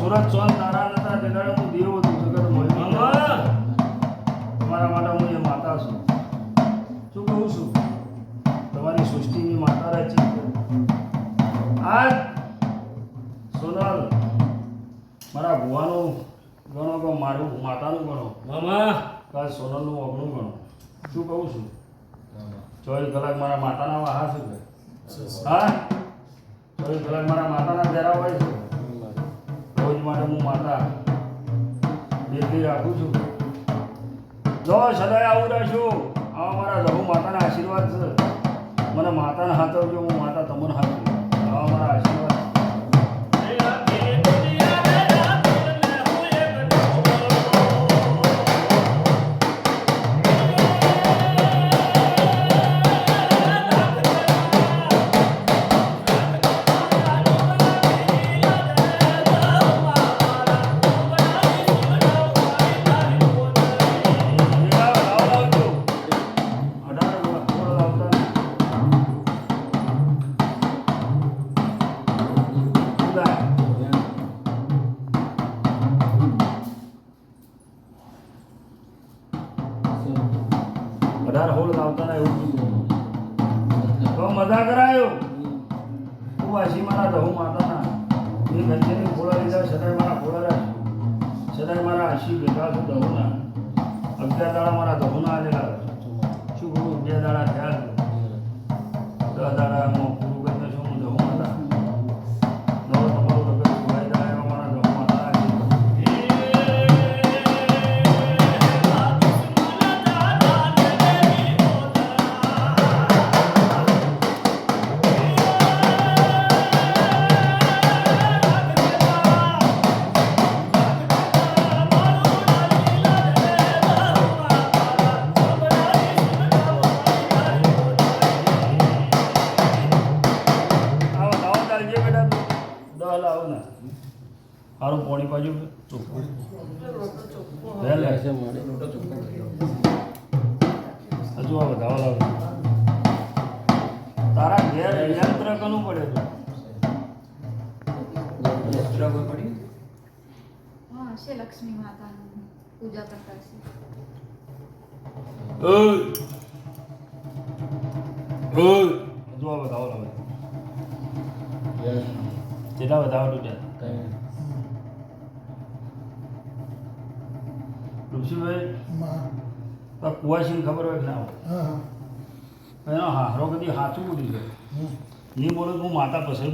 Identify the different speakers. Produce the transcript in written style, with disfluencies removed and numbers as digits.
Speaker 1: સુરત સોન તારા નતા જગાડે હું દેવ હતું જગત મોય તમારા માટે હું એ માતા છું. શું કહું છું? તમારી સૃષ્ટિની માતા રચી આજ સોનલ મારા ભુવાનું ગણો કે મારું માતાનું ગણો
Speaker 2: મામા
Speaker 1: કાલ સોનલનું ઓગણું ગણો. શું કહું છું? 24 કલાક મારા માતાના વાહા છે કે હા 24 કલાક મારા માતાના જરા હોય છે. રોજ માટે હું માતા બેટી રાખું છું. જો સદાય આવું રહેશું. આવા મારા જહુ માતાના આશીર્વાદ છે. મને માતાના હાથવજો, હું માતા તમને હાથવું. આવા મારા આશીર્વાદ. અઢાર હોળ લાવતા ના એવું કીધું. તો મજા કરાયો. હું વાસી મારા જહુ માતાના એ ગંજેની ફોડા લીધા સદાય મારા ફોડા રાખ્યું. સદાય મારા આશી ભેગા છું દહુના. 11 દાડા મારા દહુના આલેલા. શું કરું? 2 દાડા થયા 10 દાડામાં પૂરું કરીને શું હું દહુ માતા નવો તમારું લગ્ન ખોલાઈ જાય એવા મારા દહુ માતા સારું પોણી બાજુ હજુ આવે ધાવા લાવે. તારા ઘેર યંત્ર કનું પડે છે?
Speaker 3: હા છે લક્ષ્મી માતાની પૂજા કરતા છે.
Speaker 1: હજુ આવે ધાવા લાવે. જેટલા વધાવા તૂટ્યા ઋષિભાઈ કુવાસીને ખબર હોય કે ના હોય એનો હારો કદી સાચું બોલી છે નહીં બોલો હું માતા પછી